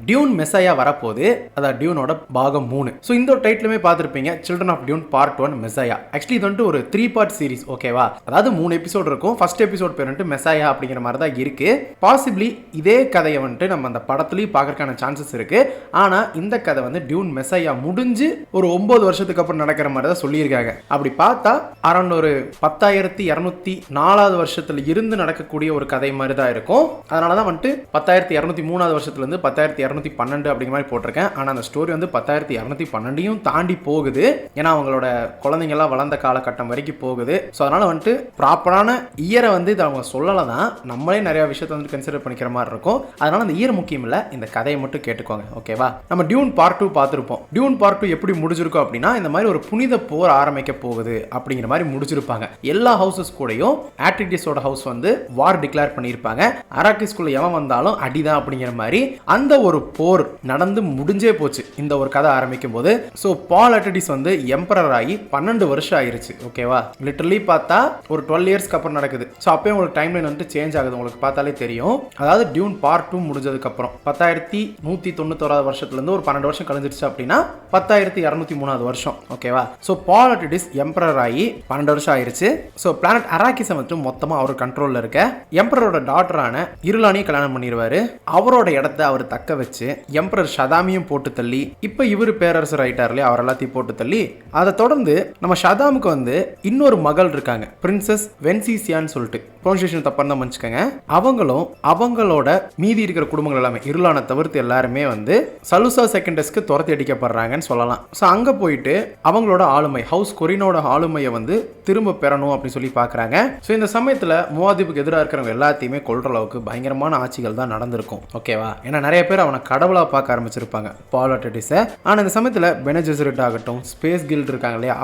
Tune Messiah வரப்போது, அதாவது டியூனோட பாகம் 3. ஸோ இந்த ஒரு டைட்டிலுமே பார்த்துருப்பீங்க, children of dune part 1 messiah. Actually இது வந்துட்டு ஒரு 3 பார்ட் சீரிஸ், ஓகேவா? அதாவது 3 எபிசோட் இருக்கும். ஃபர்ஸ்ட் எபிசோட் பேர் வந்துட்டு மெஸ்ஸையா அப்படிங்கிற மாதிரி தான் இருக்கு. பாசிபிளி இதே கதையை வந்துட்டு நம்ம அந்த படத்துலையும் பார்க்கறதுக்கான சான்சஸ் இருக்கு. ஆனால் இந்த கதை வந்து டியூன் மெஸ்ஸையா முடிஞ்சு ஒரு 9 வருஷத்துக்கு அப்புறம் நடக்கிற மாதிரி தான் சொல்லியிருக்காங்க. அப்படி பார்த்தா அரௌண்ட் ஒரு 10,204வது வருஷத்துல இருந்து நடக்கக்கூடிய ஒரு கதை மாதிரி தான் இருக்கும். அதனால தான் வந்துட்டு 10,203வது வருஷத்துலேருந்து 10,212 அப்படிங்கிற மாதிரி போட்டிருக்கேன். ஆனால் அந்த ஸ்டோரி வந்து 10,212 தாண்டி போகுது. ஏன்னா அவங்களோட குழந்தைங்கள்லாம் வளர்ந்த காலகட்டம் வரைக்கும் போகுது. ஸோ அதனால் வந்துட்டு ப்ராப்பரான இயரை வந்து இதை அவங்க சொல்லலை தான், நம்மளே நிறைய விஷயத்தை வந்து கன்சிடர் பண்ணிக்கிற மாதிரி இருக்கும். அதனால் அந்த இயர் முக்கியம் இல்லை, இந்த கதையை மட்டும் கேட்டுக்கோங்க, ஓகேவா? நம்ம டியூன் பார்ட் 2 பார்த்துருப்போம். டியூன் பார்ட் 2 எப்படி முடிஞ்சிருக்கும் அப்படின்னா, இந்த மாதிரி ஒரு புனித போர் ஆரம்பிக்க போகுது அப்படிங்கிற மாதிரி முடிச்சிருப்பாங்க. எல்லா ஹவுசஸ் கூடயும் ஆட்ரிடிஸோட ஹவுஸ் வந்து வார் டிக்ளேர் பண்ணியிருப்பாங்க. அராக்கிஸ்குள்ள எவன் வந்தாலும் அடிதான் அப்படிங்கிற மாதிரி அந்த ஒரு போர் நடந்து முடிஞ்சே போச்சு இந்த ஒரு கதை ஆரம்பிக்கும் போது. ஸோ பால் அட்ரிடிஸ் வந்து எம்பரர் ஆகி 12 வருஷம் ஆயிருச்சு, ஓகேவா? லிட்டரலி பார்த்தா ஒரு 12 இயர்ஸ்க்கு அப்புறம் நடக்குது. ஸோ அப்பயே உங்களுக்கு டைம் லைன் வந்து சேஞ்ச் ஆகுது, உங்களுக்கு பார்த்தாலே தெரியும். அதாவது டியூன் பார்ட் 2 முடிஞ்சதுக்கு அப்புறம் 10,191வது வருஷத்துலேருந்து ஒரு 12 வருஷம் கழிஞ்சிருச்சு அப்படின்னா 10,203வது வருஷம், ஓகேவா? ஸோ பால் அட்ரிடிஸ் எம்பரர் ஆகி 12 வருஷம் ஆயிருச்சு. ஸோ பிளானட் அராக்கிஸை வந்து மொத்தமாக அவர் கண்ட்ரோலில் இருக்க எம்பரரோட டாட்டரான இருளானியை கல்யாணம் பண்ணிடுவாரு. அவரோட இடத்த அவர் தக்க வச்சு எம்பரர் ஷதாமியும் போட்டு தள்ளி, இப்போ இவர் பேரரசர் ஆயிட்டார் இல்லையா, அவர் எல்லாத்தையும் போட்டு தள்ளி, அதை தொடர்ந்து நம்ம ஷதாமுக்கு வந்து இன்னொரு மகள் இருக்காங்க, பிரின்சஸ் வென்சிசியான்னு சொல்லிட்டு. ப்ரொனன்சியேஷன் தப்பாக தான் மன்னிச்சுக்கங்க. அவங்களும் அவங்களோட மீதி இருக்கிற குடும்பங்கள் எல்லாமே இருளானை தவிர்த்து எல்லாருமே வந்து சலுசா செகண்டஸ்க்கு துரத்தி அடிக்கப்படுறாங்கன்னு சொல்லலாம். ஸோ அங்கே போயிட்டு அவங்களோட ஆளுமை, ஹவுஸ் கொரினோட ஆளுமையை வந்து திரும்ப பெறணும் அப்படின்னு சொல்லி பார்க்குறாங்க. ஸோ இந்த சமயத்தில் முவாதிப்புக்கு எதிராக இருக்கிறவங்க எல்லாத்தையுமே கொல்ற அளவுக்கு பயங்கரமான ஆட்சிகள் தான் நடந்திருக்கும், ஓகேவா? ஏன்னா நிறைய பேர் அவனை கடவுளாக பார்க்க ஆரம்பிச்சிருப்பாங்க பால் அட்ரிடிஸை. ஆனால் இந்த சமயத்தில் பெனே ஜெசரிட் ஆகட்டும், ஸ்பேஸ் கில்ட் இருக்காங்க இல்லையா,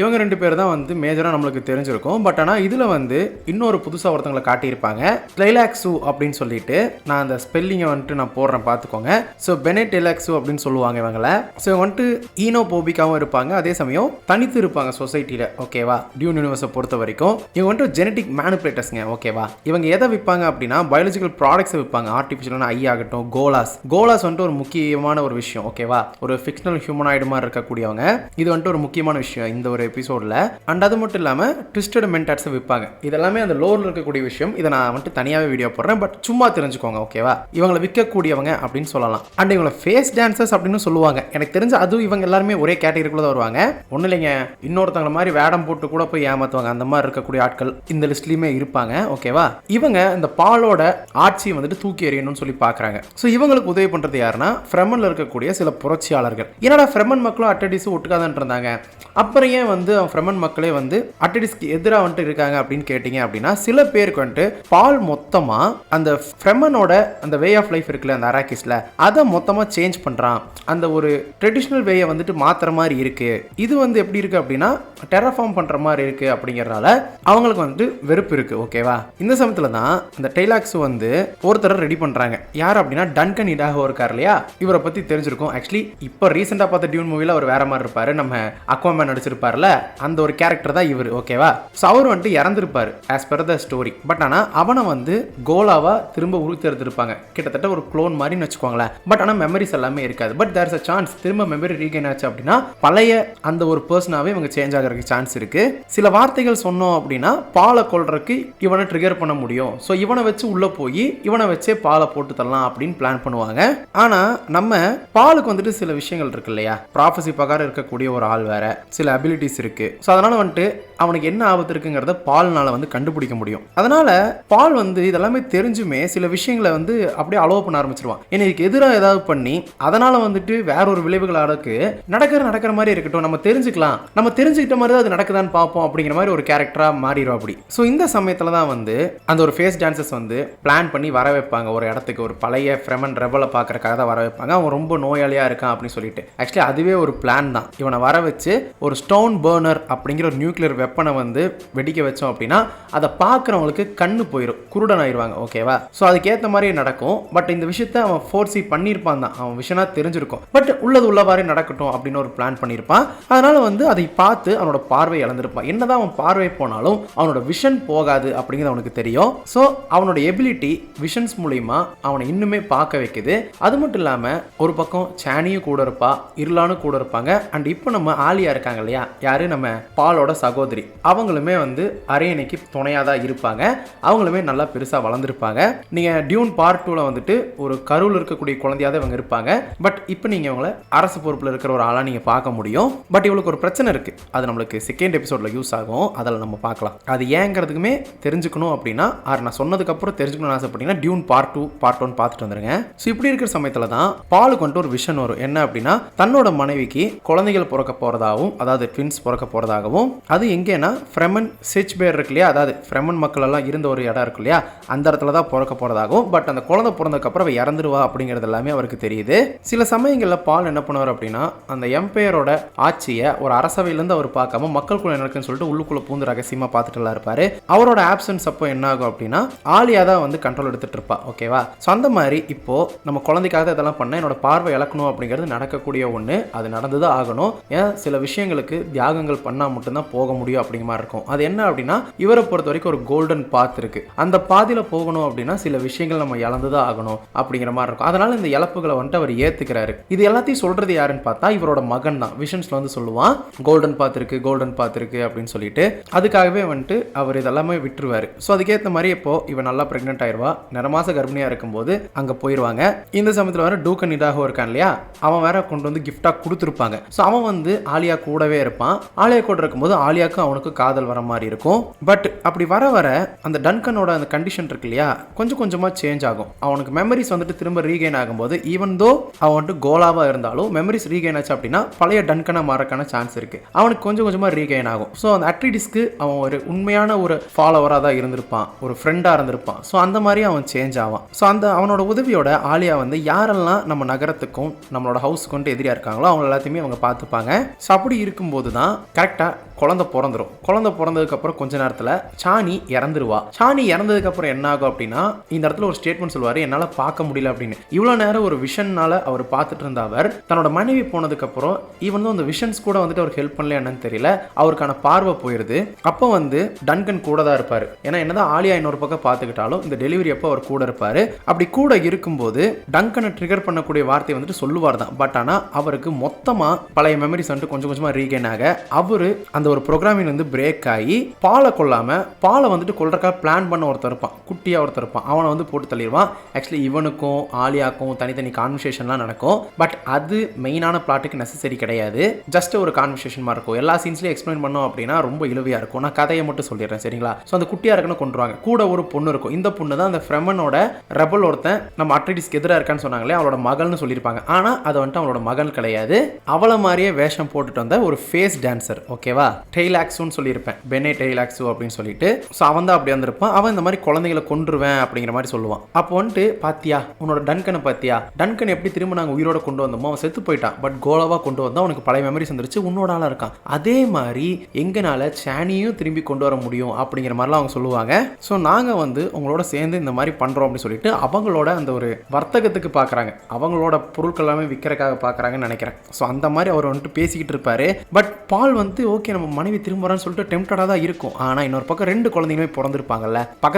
இவங்க 2 பேர் தான் வந்து மேஜராக நம்மளுக்கு தெரிஞ்சிருக்கும். பட் ஆனால் இதில் வந்து இன்னொரு புதுசாக ஒருத்தங்களை காட்டியிருப்பாங்க, ட்லைலாக்ஸு அப்படின்னு சொல்லிட்டு. நான் அந்த ஸ்பெல்லிங்கை வந்துட்டு நான் போடுறேன், பார்த்துக்கோங்க. ஸோ பெனே டெலாக்ஸு அப்படின்னு சொல்லுவாங்க இவங்களை. ஸோ இவங்க வந்துட்டு ஈனோபோபிக்காவும் இருப்பாங்க, அதே சமயம் தனித்து இருப்பாங்க சொசைட்டியில், ஓகேவா? டியூன் யூனிவர்ஸை பொறுத்த வரைக்கும் இவங்க வந்துட்டு ஜெனடிக் மேனிபுலேட்டர்ஸ்ங்க, ஓகேவா? இவங்க எதை விற்பாங்க அப்படின்னா பயாலஜிக்கல் ப்ராடக்ட்ஸை விற்பாங்க. ஆர்டிஃபிஷியலான ஐ ஆகட்டும், கோலாஸ் வந்துட்டு ஒரு முக்கியமான ஒரு விஷயம், ஓகேவா? ஒரு ஃபிக்ஷனல் ஹியூமனாய்டு மாதிரி இருக்கக்கூடியவங்க. இது வந்துட்டு ஒரு முக்கியமான விஷயம் இந்த ஒரு எபிசோடில். அண்ட் அது மட்டும் இல்லாமல் ட்விஸ்டட் மென்டாட்ஸை விற்பாங்க. இதெல்லாமே அந்த லோரில் இருக்கக்கூடிய விஷயம். இதை நான் வந்துட்டு தனியாகவே வீடியோ போடுறேன், பட் சும்மா தெரிஞ்சுக்கோங்க, ஓகேவா? இவங்களை விற்கக்கூடியவங்க அப்படின்னு சொல்லலாம். அண்ட் இவங்களை ஃபேஸ் டான்சர்ஸ் அப்படின்னு சொல்லுவாங்க. எனக்கு தெரிஞ்ச அதுவும் இவங்க எல்லாருமே ஒரே கேட்டகரிக்குள்ள தான் வருவாங்க. ஒன்றும் இல்லைங்க, இன்னொருத்தவங்க மாதிரி வேடம் போட்டு கூட போய் ஏமாத்துவாங்க, அந்த மாதிரி இருக்கக்கூடிய ஆட்கள் இந்த லிஸ்ட்லயுமே இருப்பாங்க, ஓகேவா? இவங்க இந்த பாலோட ஆட்சியை வந்துட்டு தூக்கி எறியணும்னு சொல்லி பார்க்குறாங்க. ஸோ இவங்களுக்கு உதவி பண்ணுறது யாருன்னா ஃப்ரெமன்ல இருக்கக்கூடிய சில புரட்சியாளர்கள். என்னடா ஃப்ரெமன் மக்களும் அட்டடிஸும் ஒட்டுக்காதான் இருந்தாங்க, அப்புறம் ஏன் வந்து ஃப்ரெமன் மக்களே வந்து அட்டடிஸ்க்கு எதிராக வந்துட்டு இருக்காங்க அப்படின்னு கேட்டிங்க அப்படின்னா, சில பேருக்கு வந்துட்டு பால் மொத்தமாக அந்த ஃப்ரெமனோட அந்த வே ஆஃப் லைஃப் இருக்குல்ல அந்த அராக்கிஸில், அதை மொத்தமாக சேஞ்ச் பண்ணுறான். அந்த ஒரு ட்ரெடிஷ்னல் வேயை வந்துட்டு மாற்றுற மாதிரி இருக்கு. இது வந்து எப்படி இருக்கு அப்படின்னா டெரஃபார்ம் பண்ணுற மாதிரி இருக்கு அப்படிங்கிறனால அவங்களுக்கு வந்துட்டு வெறுப்பு இருக்கு, ஓகேவா? இந்த சமயத்தில் தான் இந்த டெய்லாக்ஸ் வந்து ஒருத்தர் ரெடி பண்ணுறாங்க. யார் அப்படின்னா டன்கன் இடாகோ இருக்கார் இல்லையா, இவரை பற்றி தெரிஞ்சிருக்கும். ஆக்சுவலி இப்போ ரீசெண்டாக பார்த்த டியூன் மூவியில் அவர் வேற மாதிரி இருப்பார், நம்ம அக்வாமேன் நடிச்சிருப்பார்ல, அந்த ஒரு கேரக்டர் தான் இவர், ஓகேவா? ஸோ அவர் வந்துட்டு இறந்துருப்பார் as per the story. But ஆனால் அவனை வந்து கோலாவா திரும்ப உருத்தி எடுத்திருப்பாங்க, கிட்டத்தட்ட ஒரு க்ளோன் மாதிரின்னு வச்சுக்கோங்களேன். பட் ஆனால் மெமரிஸ் எல்லாமே இருக்காது. But there is a chance திரும்ப மெமரி ரீகெயின் ஆச்சு அப்படின்னா பழைய அந்த ஒரு பர்சனாவே இவங்க சேஞ்ச் ஆகிறதுக்கு சான்ஸ் இருக்கு. சில வார்த்தைகள் சொன்னோம் அப்படின்னா பாலை கொல்றதுக்கு இவனை ட்ரிகர் பண்ண முடியும். ஸோ இவனை வச்சு உள்ள போய் இவனை வச்சே பாலை போட்டு தரலாம் அப்படின்னு பிளான் பண்ணுவாங்க. ஆனா நம்ம பாலுக்கு வந்துட்டு சில விஷயங்கள் இருக்கு இல்லையா, ப்ராஃபஸி பிரகாரம் இருக்கக்கூடிய ஒரு ஆள் வேற, சில அபிலிட்டிஸ் இருக்கு. ஸோ அதனால வந்துட்டு அவனுக்கு என்ன ஆபத்து இருக்குங்கிறத பால்னால வந்து கண்டுபிடிக்க முடியும். அதனால பால் வந்து இதெல்லாமே தெரிஞ்சுமே சில விஷயங்களை வந்து அப்படியே அலோவ் பண்ண ஆரம்பிச்சிருவான். ஏன்னா இதுக்கு எதிராக ஏதாவது பண்ணி அதனால வந்துட்டு வேற ஒரு விளைவுகள் அளவுக்கு நடக்கிற மாதிரி இருக்கட்டும், நம்ம தெரிஞ்சுக்கலாம், நம்ம தெரிஞ்சுக்கிட்ட மாதிரி தான் அது நடக்குதான்னு பார்ப்போம் அப்படிங்கிற மாதிரி ஒரு கேரக்டரா மாறிடும் அப்படி. ஸோ இந்த சமயத்துல தான் வந்து அந்த ஒரு ஃபேஸ் டான்சஸ் வந்து பிளான் பண்ணி வர வைப்பாங்க ஒரு இடத்துக்கு. ஒரு பழைய ஃப்ரெமன் ரெபலை பார்க்கறதுக்காக தான் வர வைப்பாங்க. அவன் ரொம்ப நோயாளியா இருக்கான் அப்படின்னு சொல்லிட்டு. ஆக்சுவலி அதுவே ஒரு பிளான் தான். இவனை வர வச்சு ஒரு ஸ்டோன் பர்னர் அப்படிங்கிற ஒரு நியூக்ளியர் வெப்பனை வந்து வெடிக்க வச்சோம் அப்படின்னா அதை பார்க்குறவங்களுக்கு கண்ணு போயிடும், குருடன் ஆயிடுவாங்க, ஓகேவா? ஸோ அதுக்கேற்ற மாதிரியே நடக்கும். பட் இந்த விஷயத்த அவன் ஃபோர்ஸி பண்ணியிருப்பான் தான், அவன் விஷயனா தெரிஞ்சிருக்கும். பட் உள்ளது உள்ளவாறு நடக்கட்டும் அப்படின்னு ஒரு பிளான் பண்ணியிருப்பான். அதனால வந்து அதை பார்த்து அவனோட பார்வை இழந்திருப்பான். என்னதான் அவன் பார்வை போனாலும் அவனோட விஷன் போகாது அப்படிங்கிறது அவனுக்கு தெரியும். ஸோ அவனோட எபிலிட்டி விஷன்ஸ் மூலியமா அவனை இன்னுமே பார்க்க வைக்குது. அது மட்டும் இல்லாமல் ஒரு பக்கம் சானியும் கூட இருப்பா, இர்லானும் கூட இருப்பாங்க. அண்ட் இப்போ நம்ம ஆலியா இருக்காங்க இல்லையா, யாரு நம்ம பாலோட சகோதரி, அவங்களுமே வந்து அரியணைக்கு துணையாக தான் இருப்பாங்க. அவங்களுமே நல்லா பெருசாக வளர்ந்துருப்பாங்க. நீங்கள் டியூன் பார்ட் 2ல் வந்துட்டு ஒரு கருவில் இருக்கக்கூடிய குழந்தையாக தான் இவங்க இருப்பாங்க. பட் இப்போ நீங்கள் இவங்களை அரசு பொறுப்பில் இருக்கிற ஒரு ஆளாக நீங்கள் பார்க்க முடியும். பட் இவளுக்கு ஒரு பிரச்சனை இருக்குது, அது நம்மளுக்கு செகண்ட் எபிசோடில் யூஸ் ஆகும், அதில் நம்ம பார்க்கலாம். அது ஏங்கிறதுக்குமே தெரிஞ்சுக்கணும் அப்படின்னா, நான் சொன்னதுக்கப்புறம் தெரிஞ்சுக்கணும்னு ஆசைப்பட்டீங்கன்னா டியூன் பார்ட் 2 பார்ட் 1 பார்த்துட்டு வந்துருங்க. ஸோ இப்படி இருக்கிற சமயத்தில் தான் பாலுக்கு வந்துட்டு ஒரு விஷன் வரும். என்ன அப்படின்னா, தன்னோட மனைவிக்கு குழந்தைகள் பிறக்க போகிறதாகவும், அதாவது ட்வின்ஸ் பிறக்க போகிறதாகவும், அது எங்கேன்னா ஃப்ரெமன் சிச்பேர் இருக்கு இல்லையா, அதாவது ஃப்ரெமன் மக்கள் எல்லாம் இருந்த ஒரு இடம் இருக்கு இல்லையா, அந்த இடத்துல தான் பிறக்க போகிறதாகவும், பட் அந்த குழந்தை பிறந்ததுக்கப்புறம் அவள் இறந்துருவா அப்படிங்கிறது எல்லாமே அவருக்கு தெரியுது. சில சமயங்களில் பால் என்ன பண்ணுவார் அப்படின்னா, அந்த எம்பையரோட ஆட்சியை ஒரு அரசவையிலேருந்து அவர் பார்க்காம மக்களுக்குள்ள நடக்குன்னு சொல்லிட்டு உள்ளுக்குள்ள பூந்து ரகசியமாக பார்த்துட்டுலாம் இருப்பார். அவரோட ஆப்சன்ஸ் அப்போ என்ன ஆகும் அப்படின்னா, ஆலியா தான் வந்து கண்ட்ரோல் எடுத்துட்டு இருப்பா. ஓகேவா? ஸோ அந்த மாதிரி இப்போ நம்ம குழந்தைக்காக இதெல்லாம் பண்ண என்னோட பார்வை இழக்கணும் அப்படிங்கிறது நடக்கக்கூடிய ஒன்று, அது நடந்துதான் ஆகணும். ஏன் சில விஷயங்களுக்கு தியாகங்கள் பண்ணால் மட்டும்தான் போக முடியும் அப்படிங்கிற மாதிரி இருக்கும். அது என்ன அப்படின்னா, இவரை பொறுத்த வரைக்கும் ஒரு கோல்டன் பாத் இருக்கு, அந்த பாதியில் போகணும் அப்படின்னா சில விஷயங்கள் நம்ம இழந்துதான் ஆகணும் அப்படிங்கிற மாதிரி இருக்கும். அதனால இந்த இழப்புகளை வந்துட்டு அவர் ஏத்துக்கிறாரு. இது எல்லாத்தையும் சொல்றது யாருன்னு பார்த்தா இவரோட மகன் தான். விஷன்ஸ்ல வந்து சொல்லுவான், கோல்டன் பாத் இருக்கு, கோல்டன் பாத் இருக்கு அப்படின்னு சொல்லிட்டு. அதுக்காகவே வந்துட்டு அவர் இதெல்லாமே விட்டுருவாரு. ஸோ அதுக்கேற்ற மாதிரி இப்போ இவன் நல்லா பிரெக்னென்ட் ஆயிடுவா, நிறமாச கர்ப்பிணியா இருக்கும்போது அங்க போயிடுவாங்க. இந்த சமயத்தில் வேற டூக்கன் இடாகோ இருக்கான் இல்லையா, அவன் வேற கொண்டு வந்து கிஃப்டா கொடுத்துருப்பாங்க. ஸோ அவன் வந்து ஆலியா கூடவே இருப்பான். ஆலியா கூட இருக்கும்போது ஆலியாவுக்கும் அவனுக்கு காதல் வர மாதிரி இருக்கும். பட் அப்படி வர வர அந்த டன்கனோட அந்த கண்டிஷன் இருக்கு இல்லையா, கொஞ்சம் கொஞ்சமா சேஞ்ச் ஆகும். அவனுக்கு மெமரிஸ் வந்துட்டு திரும்ப ரீகெயின் ஆகும்போது, ஈவன் தோ அவன் வந்துட்டு கோலாவா இருந்தாலும் மெமரிஸ் ரீகெயின் ஆச்சு அப்படின்னா பழைய டன்கனை மாறக்கான சான்ஸ் இருக்கு. அவனுக்கு கொஞ்சம் கொஞ்சமா ரீகெயின் ஆகும். ஸோ அந்த அட்ரிடிஸ்க்கு அவன் ஒரு உண்மையான ஒரு ஃபாலோவராக தான் இருந்திருப்பான், ஒரு ஃப்ரெண்டாக இருந்திருப்பான். ஸோ அந்த மாதிரி அவன் சேஞ்ச் ஆவான். ஸோ அந்த அவனோட உதவியோட ஆலியா வந்து யாரெல்லாம் நம்ம நகரத்துக்கும் நம்மளோட ஹவுஸுக்கும் எதிரியா இருக்காங்களோ அவங்க எல்லாத்தையுமே அவங்க பார்த்துப்பாங்க. ஸோ அப்படி இருக்கும்போது தான் கரெக்டாக குழந்தை பிறந்துடும். குழந்தை பிறந்ததுக்கு அப்புறம் கொஞ்ச நேரத்தில் சானி இறந்துருவா. சானி இறந்ததுக்கு அப்புறம் என்ன ஆகும் அப்படின்னா, இந்த இடத்துல ஒரு ஸ்டேட்மெண்ட் சொல்லுவாரு, என்னால் பார்க்க முடியல அப்படின்னு. இவ்வளோ நேரம் ஒரு விஷன்னால அவர் பார்த்துட்டு இருந்த அவர் தன்னோட மனைவி போனதுக்கு அப்புறம் ஈவன் அந்த விஷன்ஸ் கூட வந்துட்டு அவர் ஹெல்ப் பண்ணல என்னன்னு தெரியல, அவருக்கான பார்வை போயிருது. அப்போ வந்து டன்கன் கூட தான் இருப்பாரு. ஏன்னா என்னதான் ஆலியா இன்னொரு பக்கம் பார்த்துக்கிட்டாலும் இந்த டெலிவரி அப்போ அவர் கூட இருப்பாரு. அப்படி கூட இருக்கும்போது டன்கனை ட்ரிகர் பண்ணக்கூடிய வார்த்தை வந்துட்டு சொல்லுவார் தான். பட் ஆனால் அவருக்கு மொத்தமாக பழைய மெமரிஸ் வந்துட்டு கொஞ்சம் கொஞ்சமாக ரீகெயின் ஆக அவரு அந்த ஒரு ப்ரோக்ராமிங் வந்து பிரேக் ஆகி பாலை கொள்ளாம பாலை வந்துட்டு கொள்றதுக்காக பிளான் பண்ண ஒருத்தர் இருப்பான், குட்டியா ஒருத்தர் இருப்பான், அவனை வந்து போட்டு தள்ளிடுவான். ஆக்சுவலி இவனுக்கும் ஆலியாக்கும் தனித்தனி கான்வர்சேஷன்லாம் நடக்கும். பட் அது மெயினான பிளாட்டுக்கு நெசசரி கிடையாது, ஜஸ்ட் ஒரு கான்வர்சேஷன் மாதிரி இருக்கும். எல்லா சீன்ஸ்லையும் எக்ஸ்பிளைன் பண்ணோம் அப்படின்னா ரொம்ப இழுவையா இருக்கும். நான் கதையை மட்டும் சொல்லிடுறேன் சரிங்களா. ஸோ அந்த குட்டியா இருக்குன்னு கொண்டுருவாங்க. கூட ஒரு பொண்ணு இருக்கும். இந்த பொண்ணு தான் அந்த ஃப்ரெமனோட ரெபல் ஒருத்தன் நம்ம அட்ரிடிஸ்க்கு எதிராக இருக்கான்னு சொன்னாங்களே அவளோட மகள்னு சொல்லியிருப்பாங்க. ஆனால் அது வந்துட்டு அவளோட மகன் கிடையாது, அவளை மாதிரியே வேஷம் போட்டுட்டு வந்த ஒரு ஃபேஸ் டான்சர். ஓகேவா? டெய்லாக்ஸுன்னு சொல்லியிருப்பேன், பெனே டெய்லாக்ஸு அப்படின்னு சொல்லிட்டு. ஸோ அவன் தான் அப்படி வந்திருப்பான். அவன் இந்த மாதிரி குழந்தைகளை கொன்றுவேன் அப்படிங்கிற மாதிரி சொல்லுவான். அப்போ வந்துட்டு பாத்தியா உன்னோட டன்கனை பாத்தியா, டன்கன் எப்படி திரும்ப நாங்கள் உயிரோட கொண்டு வந்தோமோ அவன் செத்து போயிட்டான், பட் கோலாவா கொண்டு வந்தோம், அவனுக்கு பழைய மெமரிஸ் வந்துருச்சு, உன்னோட ஆளாக இருக்கான். அதே மாதிரி எங்கனால சானியும் திரும்பி கொண்டு வர முடியும் அப்படிங்கிற மாதிரிலாம் அவங்க சொல்லுவாங்க. ஸோ நாங்கள் வந்து உங்களோட சேர்ந்து இந்த மாதிரி பண்ணுறோம் அப்படின்னு சொல்லிட்டு அவங்களோட அந்த ஒரு வர்த்தகத்துக்கு பார்க்குறாங்க, அவங்களோட பொருட்கள் எல்லாமே விற்கிறக்காக பார்க்குறாங்கன்னு நினைக்கிறேன். ஸோ அந்த மாதிரி அவர் வந்துட்டு பேசிக்கிட்டு இருப்பாரு. பட் பால் வந்து ஓகே நம்ம மனைவி திரும்புறான்னு சொல்லிட்டு டெம்ப்டடாக தான் இருக்கும். ஆனால் இன்னொரு பக்கம் 2 குழந்தைங்களுமே பிறந்திருப்பாங்கல்ல,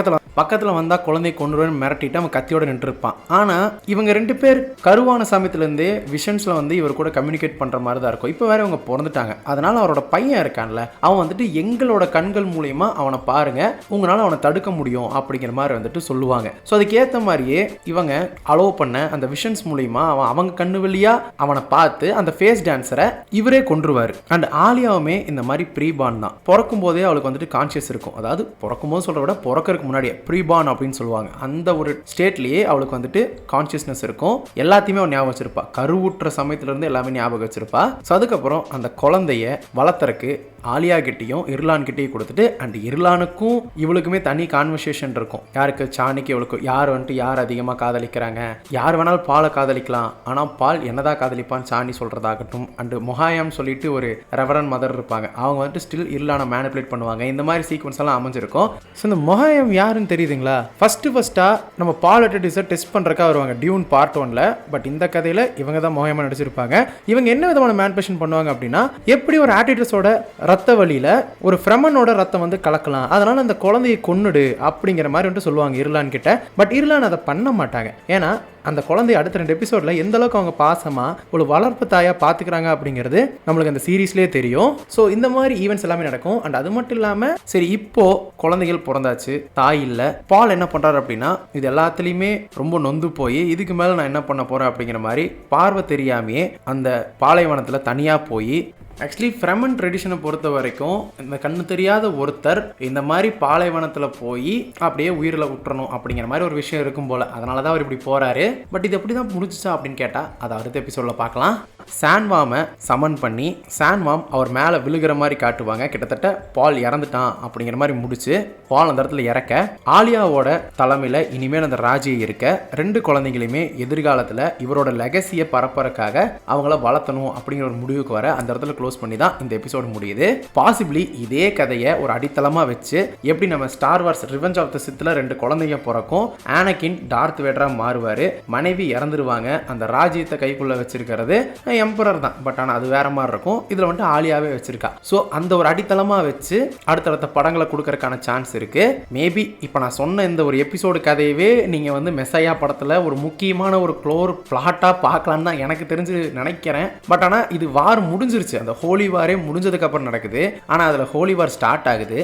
பக்கத்தில் வந்தால் குழந்தைய கொண்டு வந்து மிரட்டிட்டு அவன் கத்தியோட நின்று இருப்பான். ஆனால் இவங்க 2 பேர் கருவான சமயத்துலேருந்தே விஷன்ஸில் வந்து இவர் கூட கம்யூனிகேட் பண்ணுற மாதிரி தான் இருக்கும். இப்போ வேற இவங்க பிறந்துட்டாங்க. அதனால அவரோட பையன் இருக்கான்ல, அவன் வந்துட்டு எங்களோட கண்கள் மூலியமா அவனை பாருங்க, உங்களால் அவனை தடுக்க முடியும் அப்படிங்கிற மாதிரி வந்துட்டு சொல்லுவாங்க. ஸோ அதுக்கேற்ற மாதிரியே இவங்க அலோவ் பண்ண அந்த விஷன்ஸ் மூலியமா அவங்க கண்ணு வழியா அவனை பார்த்து அந்த ஃபேஸ் டான்ஸரை இவரே கொன்றுவார். அண்ட் ஆலியாவுமே இந்த மாதிரி ப்ரீபான் தான். பிறக்கும் போதே அவளுக்கு வந்துட்டு கான்சியஸ் இருக்கும். அதாவது பிறக்கும் போது சொல்ற விட பிறக்கிறதுக்கு முன்னாடியே ப்ரீபான் அப்படின்னு சொல்லுவாங்க. அந்த ஒரு ஸ்டேட்லயே அவளுக்கு வந்துட்டு கான்சியஸ்னஸ் இருக்கும். எல்லாத்தையுமே அவன் ஞாபகம் வச்சிருப்பா. கருவுற்ற சமயத்துல இருந்து எல்லாமே ஞாபகம் வச்சிருப்பா. ஸோ அதுக்கப்புறம் அந்த குழந்தைய வளர்த்தறக்கு ஆலியா கிட்டையும் இர்லான் கிட்டையும் கொடுத்துட்டு, அண்ட் இர்லானுக்கும் இவளுக்குமே தனி கான்வர்சேஷன் இருக்கும். யாருக்கு, சாணிக்கு இவளுக்கும், யார் வந்துட்டு யார் அதிகமாக காதலிக்கிறாங்க, யார் வேணாலும் பாலை காதலிக்கலாம், ஆனால் பால் என்னதான் காதலிப்பான்னு சாணி சொல்றதாகட்டும். அண்ட் மொஹாயம் சொல்லிட்டு ஒரு ரெவரன் மதர் இருப்பாங்க, அவங்க வந்துட்டு ஸ்டில் இர்லானை மேனிபுலேட் பண்ணுவாங்க. இந்த மாதிரி சீக்வன்ஸ் எல்லாம் அமைஞ்சிருக்கும். ஸோ இந்த மொஹாயம் யாருன்னு தெரியுதுங்களா? ஃபர்ஸ்டா நம்ம பால் அட்ரிடிஸை டெஸ்ட் பண்றதுக்காக வருவாங்க டியூன் பார்ட் 1ல. பட் இந்த கதையில இவங்க தான் மொஹாயமா நடிச்சிருப்பாங்க. இவங்க என்ன விதமான மேனிபுலேஷன் பண்ணுவாங்க அப்படின்னா, எப்படி ஒரு அட்ரிடிஸோட ரத்த வழியில் ஒரு ஃப்ரெமனோட ரத்தம் வந்து கலக்கலாம், அதனால் அந்த குழந்தையை கொன்னுடு அப்படிங்கிற மாதிரி வந்துட்டு சொல்லுவாங்க இர்லான் கிட்ட. பட் இர்லான் அதை பண்ண மாட்டாங்க. ஏன்னா அந்த குழந்தைய அடுத்த 2 எபிசோடில் எந்த அளவுக்கு அவங்க பாசமாக ஒரு வளர்ப்பு தாயாக பார்த்துக்கிறாங்க அப்படிங்கிறது நம்மளுக்கு அந்த சீரீஸ்லேயே தெரியும். ஸோ இந்த மாதிரி ஈவெண்ட்ஸ் எல்லாமே நடக்கும். அண்ட் அது மட்டும் இல்லாமல் சரி இப்போ குழந்தைகள் பிறந்தாச்சு, தாய் இல்லை, பால் என்ன பண்ணுறாரு அப்படின்னா இது எல்லாத்துலேயுமே ரொம்ப நொந்து போய் இதுக்கு மேலே நான் என்ன பண்ண போகிறேன் அப்படிங்கிற மாதிரி பார்வை தெரியாமையே அந்த பாலைவனத்தில் தனியாக போய் ஆக்சுவலி ஃப்ரெமன் ட்ரெடிஷனை பொறுத்த வரைக்கும் இந்த கண்ணு தெரியாத ஒருத்தர் இந்த மாதிரி பாலைவனத்தில் போய் அப்படியே உயிரில் விட்டுறணும் அப்படிங்கிற மாதிரி ஒரு விஷயம் இருக்கும் போல். அதனால தான் அவர் இப்படி போகிறாரு. பட் இது எப்படி தான் முடிஞ்சிச்சா அப்படின்னு கேட்டால் அதை அடுத்த எபிசோடில் பார்க்கலாம். சான்வாமை சமன் பண்ணி சான்வாம் அவர் மேலே விழுகிற மாதிரி காட்டுவாங்க. கிட்டத்தட்ட பால் இறந்துட்டான் அப்படிங்கிற மாதிரி முடிச்சு பால் அந்த இடத்துல இறக்க ஆலியாவோட தலைமையில் இனிமேல் அந்த ராஜியை இருக்க 2 குழந்தைங்களையுமே எதிர்காலத்தில் இவரோட லெகசியை பரப்புறதுக்காக அவங்கள வளர்த்தணும் அப்படிங்கிற ஒரு முடிவுக்கு வர அந்த இடத்துல க்ளோஸ் பண்ணி தான் இந்த எபிசோடு முடியுது. பாசிபிளி இதே கதையை ஒரு அடித்தளமாக வச்சு எப்படி நம்ம Star Wars revenge of the சித்தில் 2 குழந்தைங்க பிறக்கும், ஆனகின் டார்த் வேடராக மாறுவார், மனைவி இறந்துருவாங்க, அந்த ராஜ்யத்தை கைக்குள்ளே வச்சிருக்கிறது எம்பரர் தான். பட் ஆனால் அது வேற மாதிரி இருக்கும். இதில் வந்துட்டு ஆலியாவே வச்சிருக்கா. ஸோ அந்த ஒரு அடித்தளமாக வச்சு அடுத்தடுத்த படங்களை கொடுக்கறதுக்கான சான்ஸ் இருக்கு. மேபி இப்போ நான் சொன்ன இந்த ஒரு எபிசோடு கதையவே நீங்கள் வந்து மெசையா படத்தில் ஒரு முக்கியமான ஒரு க்ளோர் பிளாட்டாக பார்க்கலான்னு தான் எனக்கு தெரிஞ்சு நினைக்கிறேன். பட் ஆனால் இது வார் முடிஞ்சிருச்சு, அந்த ஹோலி வாரே முடிஞ்சதுக்கு அப்புறம் நடக்குது. ஆனால் அதில் ஹோலி வார் ஸ்டார்ட் ஆகுது.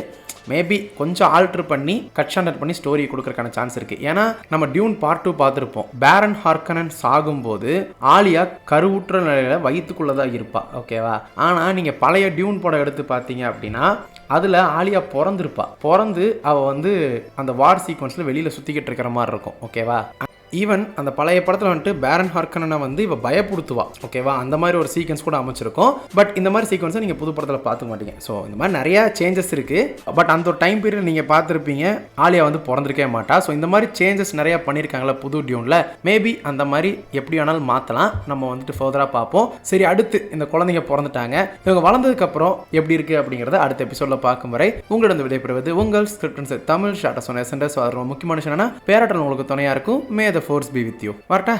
மேபி கொஞ்சம் ஆல்ட்ரு பண்ணி கட் ஷாண்டர் பண்ணி ஸ்டோரி கொடுக்கறதுக்கான சான்ஸ் இருக்குது. ஏன்னா நம்ம டியூன் பார்ட் 2 பார்த்துருப்போம். பேரன் ஹார்கனன் சாகும்போது ஆலியா கருவுற்ற நிலையில் வயிற்றுக்குள்ளே தான் இருப்பா, ஓகேவா? ஆனால் நீங்கள் பழைய டியூன் படம் எடுத்து பார்த்தீங்க அப்படின்னா அதில் ஆலியா பிறந்து அவள் வந்து அந்த வார் சீக்வன்ஸில் வெளியில் சுற்றிக்கிட்டு இருக்கிற மாதிரி இருக்கும், ஓகேவா? ஈவன் அந்த பழைய படத்தில் வந்துட்டு பேரன் ஹார்கனனை வந்து இவ பயப்படுத்துவா, ஓகேவா? அந்த மாதிரி ஒரு சீக்வன்ஸ் கூட அமைச்சிருக்கும். பட் இந்த மாதிரி சீக்வன்ஸை நீங்கள் புது படத்தில் பார்த்துக்க மாட்டீங்க. ஸோ இந்த மாதிரி நிறையா சேஞ்சஸ் இருக்குது. பட் அந்த ஒரு டைம் பீரியட் நீங்கள் பார்த்துருப்பீங்க ஆலியா வந்து பிறந்திருக்கவே மாட்டா. ஸோ இந்த மாதிரி சேஞ்சஸ் நிறையா பண்ணியிருக்காங்களா புது டியூனில். மேபி அந்த மாதிரி எப்படி வேணாலும் மாற்றலாம். நம்ம வந்துட்டு ஃபர்தராக பார்ப்போம். சரி, அடுத்து இந்த குழந்தைங்க பிறந்துட்டாங்க, இவங்க வளர்ந்ததுக்கப்புறம் எப்படி இருக்குது அப்படிங்கிறத அடுத்த எபிசோடில் பார்க்கும் வரை உங்களிடம் விடைபெறுவது உங்கள் ஸ்கிரிப்ட் தமிழ் ஷார்ட்டா சொன்ன. ஸோ அது ரொம்ப முக்கியமான விஷயம் என்னன்னா பேராட்டல் உங்களுக்கு துணையாக இருக்கும். மே the force be with you. வரட்டா?